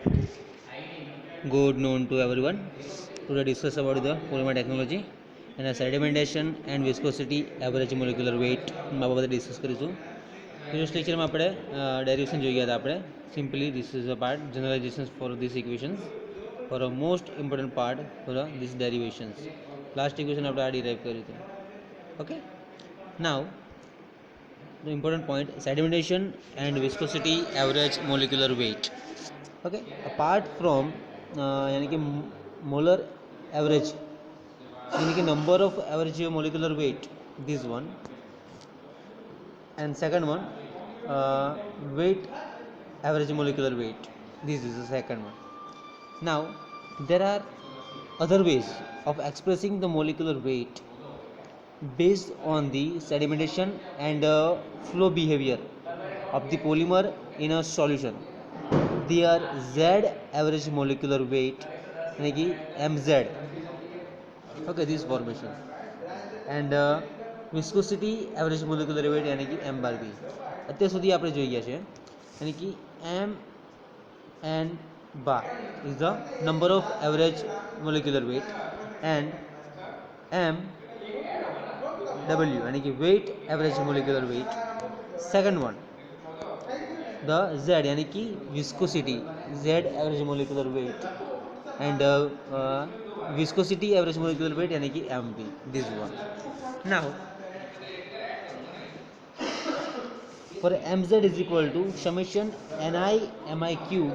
Good noon to everyone. Today discuss about the polymer technology and sedimentation and viscosity average molecular weight બાબતે discuss કરીશું. Previous લેક્ચરમાં આપણે derivation જોઈ ગયા હતા. આપણે simply this is a part generalisations for this equations for a most important part for this derivations. Last equation આપણે આ ડિરાઇવ કર્યું હતું. Okay, now the important point, sedimentation and viscosity average molecular weight. Okay, apart from यानी कि molar average यानी कि number of average molecular weight, this one, and second one weight average molecular weight, this is the second one. Now there are other ways of expressing the molecular weight based on the sedimentation and flow behavior of the polymer in a solution. They are Z average molecular weight यानी कि MZ. Okay, this formation and viscosity average molecular weight यानी कि M bar B. અત્યાર સુધી આપણે જોઈ ગયા છે यानी कि M and bar is the number of average molecular weight and M W यानी कि weight average molecular weight. Second one the Z यानी कि viscosity Z average molecular weight and viscosity average molecular weight यानी कि MB, this one. Now for MZ is equal to summation Ni Mi cube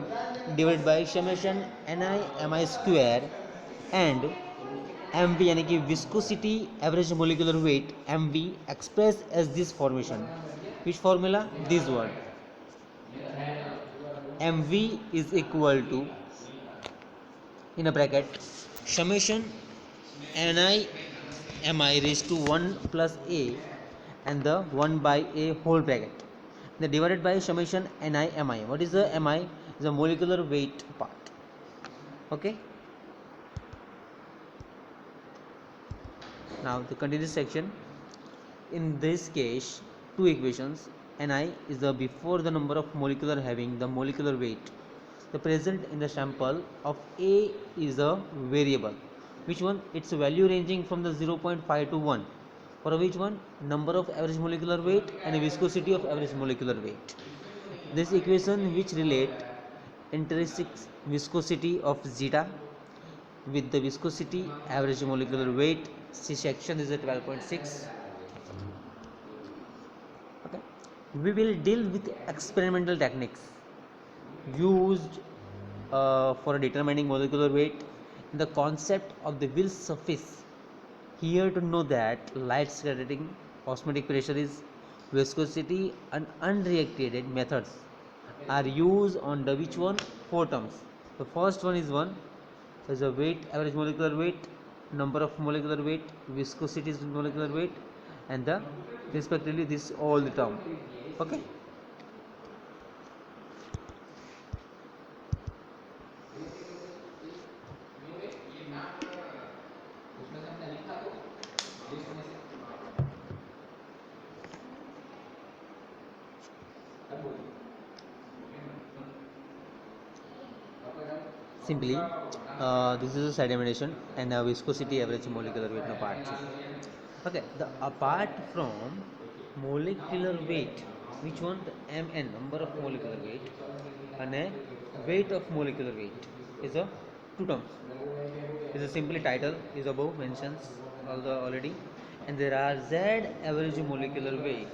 divided by summation Ni Mi square and MV यानी कि viscosity average molecular weight MV expressed as this formation. Which formula? This one. MV is equal to, in a bracket, summation Ni Mi raised to 1 plus A and the 1 by A whole bracket. Then divided by summation Ni Mi. What is the Mi? Is the molecular weight part. Okay. Now the continuous section. In this case, two equations. Ni is the before the number of molecular having the molecular weight. The present in the sample of A is a variable. Which one? Its value ranging from the 0.5 to 1. For which one? Number of average molecular weight and viscosity of average molecular weight. This equation which relate intrinsic viscosity of zeta with the viscosity average molecular weight. C section is at 12.6. Okay, we will deal with experimental techniques used for determining molecular weight. The concept of the will suffice here to know that light scattering, osmotic pressure is viscosity and unreacted methods are used on the which one? 4 terms. The first one is a weight, average molecular weight, number of molecular weight, viscosity is molecular weight, and the respectively this all the term. Okay. Simply this is a sedimentation and a viscosity average molecular weight no part. Okay, the apart from molecular weight, which one? The Mn, number of molecular weight, and a weight of molecular weight is a two terms. Is a simply title is above mentions already, and there are Z average molecular weight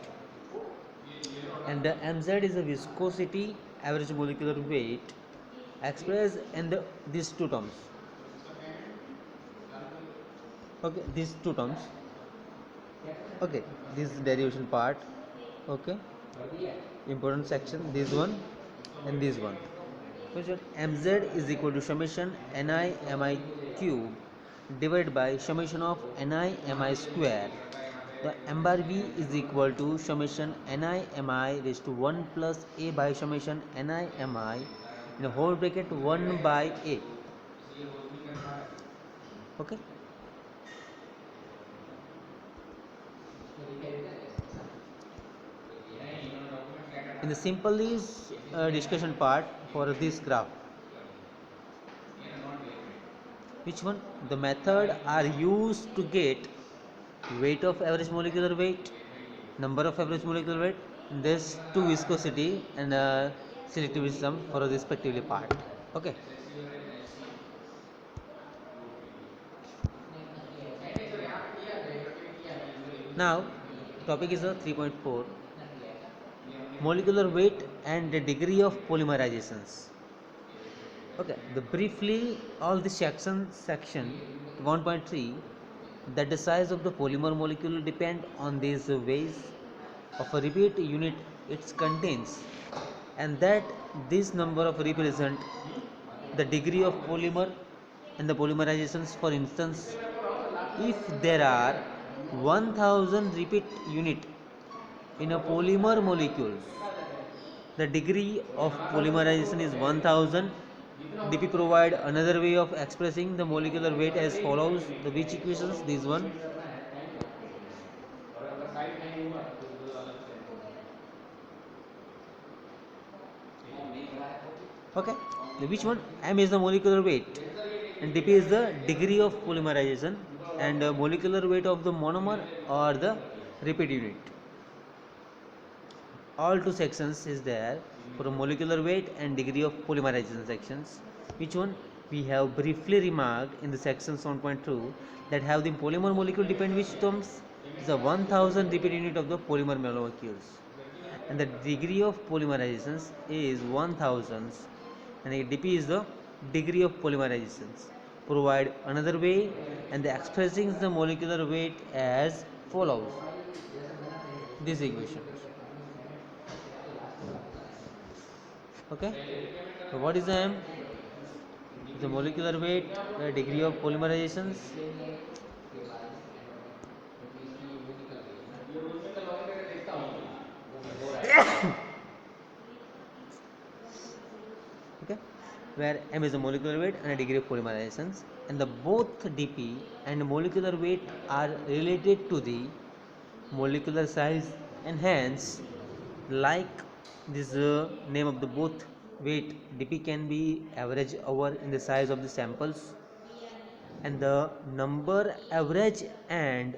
and the Mz is a viscosity average molecular weight expressed in these two terms. Okay, these two terms. Okay, this derivation part. Okay, important section, this one and this one. Question: Mz is equal to summation Ni Mi cube divided by summation of Ni Mi square. The M bar V is equal to summation Ni Mi raised to 1 plus A by summation Ni Mi in a whole bracket 1 by A. Okay. In the simple discussion part for this graph, Which one? The method are used to get weight of average molecular weight, number of average molecular weight, this to viscosity and selectivity sum for a respectively part. Okay. Now, topic is a 3.4, molecular weight and the degree of polymerizations. Okay, the briefly all the section 1.3, that the size of the polymer molecule depend on these ways of a repeat unit it contains, and that this number of represent the degree of polymer and the polymerizations. For instance, if there are 1000 repeat unit in a polymer molecule, the degree of polymerization is 1000. DP provide another way of expressing the molecular weight as follows. The which equations? This one. Okay. The which one? M is the molecular weight and DP is the degree of polymerization, and molecular weight of the monomer or the repeat unit. All two sections is there for molecular weight and degree of polymerization sections. Which one? We have briefly remarked in the sections 1.2 that have the polymer molecule depend which terms is the 1000 repeat unit of the polymer molecules, and the degree of polymerization is 1000, and dp is the degree of polymerization. Provide another way and the expressing the molecular weight as follows. This equation. Okay, so what is the m? The molecular weight, the degree of polymerizations. Okay, where m is the molecular weight and a degree of polymerizations, and the both dp and molecular weight are related to the molecular size, and hence like this name of the both weight, dp can be average over in the size of the samples, and the number average and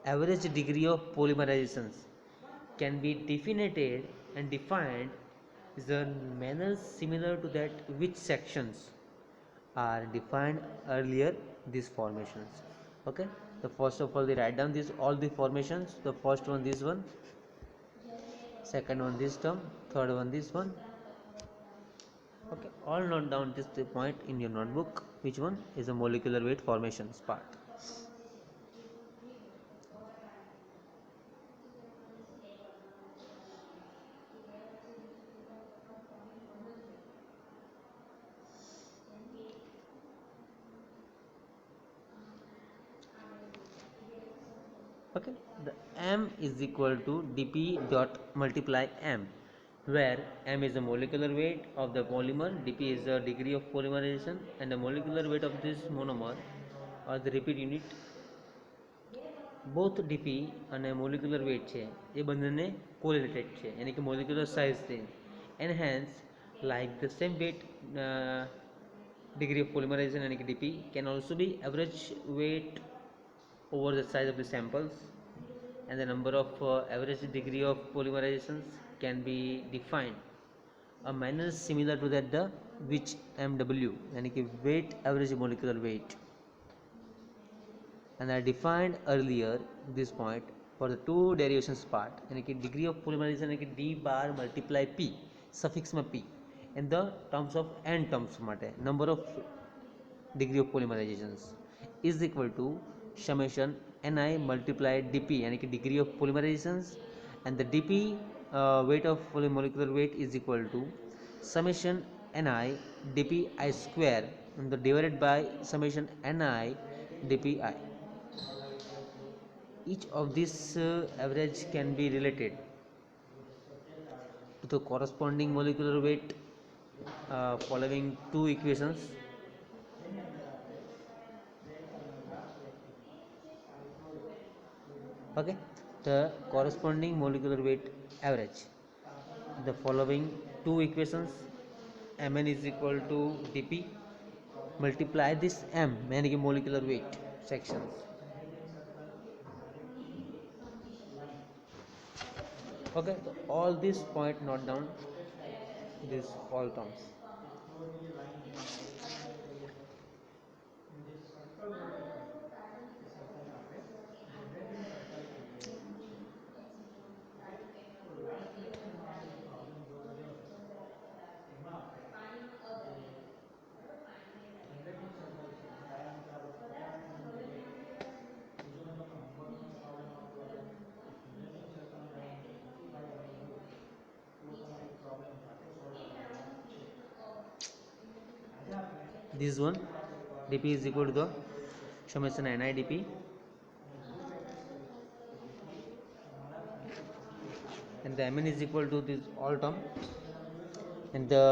average degree of polymerizations can be definited and defined is a manner similar to that which sections are defined earlier these formations. Okay, the first of all they write down this all the formations. The first one this one, second one this term, third one this one. Okay, all note down this point in your notebook. Which one is a molecular weight formations part. Okay, the m is equal to dp dot multiply m, where m is the molecular weight of the polymer, dp is the degree of polymerization, and the molecular weight of this monomer or the repeat unit. Both DP અને molecular weight છે એ બંનેને correlated છે, યાની કે molecular size છે, and hence like the same weight degree of polymerization and dp can also be average weight over the size of the samples, and the number of average degree of polymerizations can be defined a manner similar to that the which mw यानी कि weight average molecular weight, and I defined earlier this point for the two derivations part, यानी कि degree of polymerization यानी कि d bar multiply p suffix में p in the terms of n terms माटे number of degree of polymerizations is equal to summation ni multiply dp यानी कि degree of polymerizations, and the dp weight of molecular weight is equal to summation ni dp I square and the divided by summation ni dp I. Each of these average can be related to the corresponding molecular weight following two equations. Okay, the corresponding molecular weight average, the following two equations, mn is equal to dp multiply this m यानी कि molecular weight sections. Okay, so all this point note down this all terms. This one dp is equal to the summation ni dp and the mn is equal to this all term and the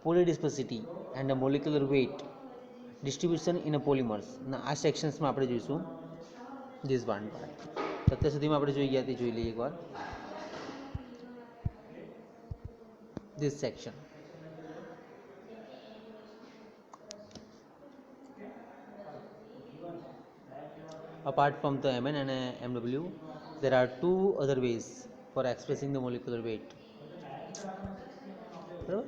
polydispersity and the molecular weight distribution in a polymers. આ સેક્શન્સમાં આપણે જોઈશું this one part. અત્યાર સુધીમાં આપણે જોઈ ગયા તે જોઈ લઈએ એકવાર this section. Apart from the Mn and Mw, there are two other ways for expressing the molecular weight. બરાબર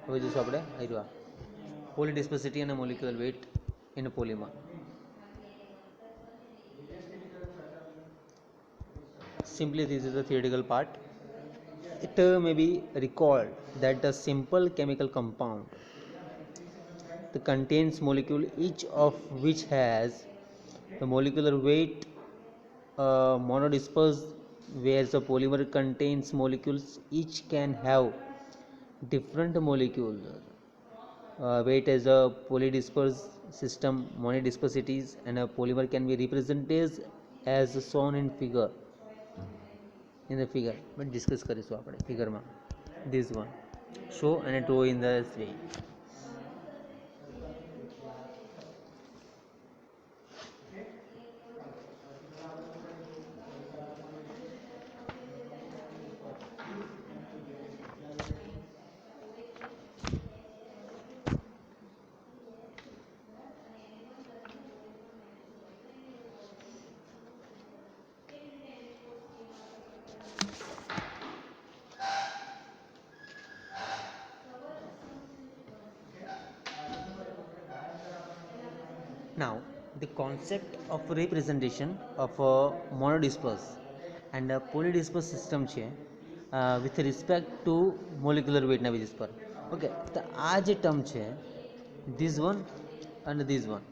હવે જોઈશું આપણે આવ્યું polydispersity and molecular weight in a polymer. Simply this is the theoretical part. It may be recalled that the simple chemical compound that contains molecule each of which has the molecular weight monodispersed, whereas the polymer contains molecules each can have different molecule weight as a polydispersed system monodispersities, and a polymer can be represented as shown in figure. In the figure but discuss કરીશું આપણે ફિગરમાં this one show and draw in this way. Now the concept of representation of a monodisperse and a polydisperse system છે with respect to molecular weight ના basis પર. Okay તો આ જે term છે this one and this one,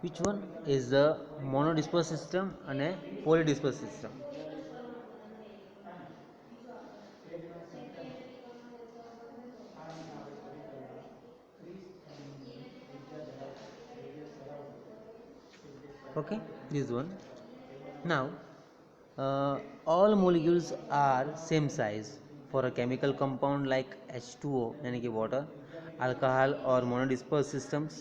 which one is the monodisperse system and a polydisperse system? Okay, this one. Now all molecules are same size for a chemical compound like H2O यानी कि water, alcohol or monodisperse systems,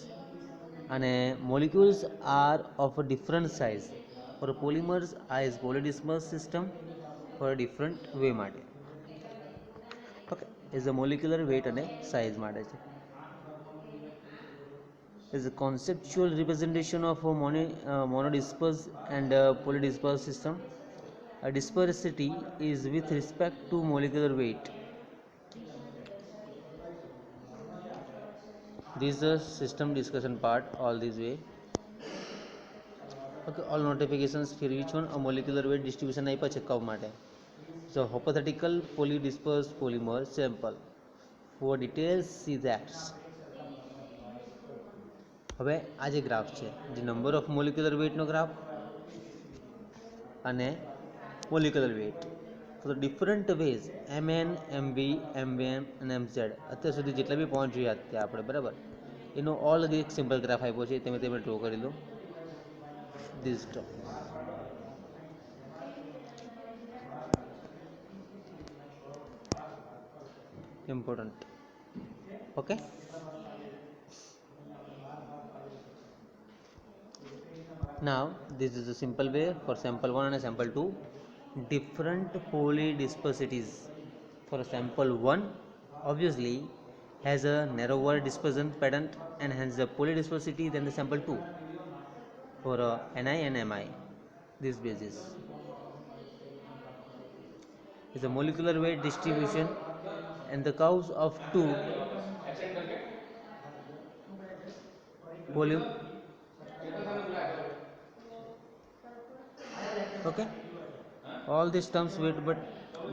and molecules are of a different size for polymers as polydisperse system for a different way માટે. Okay, is the molecular weight અને size માટે છે. Is a conceptual representation of a monodisperse and polydisperse system. A dispersity is with respect to molecular weight. This is the system discussion part all this way. Okay, all notifications for each one a molecular weight distribution આપ્યા છે curve માટે. So hypothetical polydispersed polymer sample. For details see that. હવે આ જે graph છે જે number of molecular વેઇટનો graph અને molecular weight for the different ways mn mv mvm અને mz અત્યાર સુધી જેટલા બી પોઈન્ટ જોયા ત્યાં આપણે બરાબર એનો ઓલ એક સિમ્પલ ગ્રાફ આપ્યો છે તમે ડ્રો કરી લો this term. Important. Okay, now this is a simple way for sample 1 and sample 2. Different polydispersities for sample 1, obviously has a narrower dispersion pattern and hence the polydispersity than the sample 2 for Ni and Mi. This basis is the molecular weight distribution and the curves of two poly. Okay, all these terms with but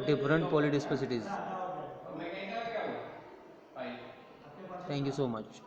different polydispersities. Thank you so much.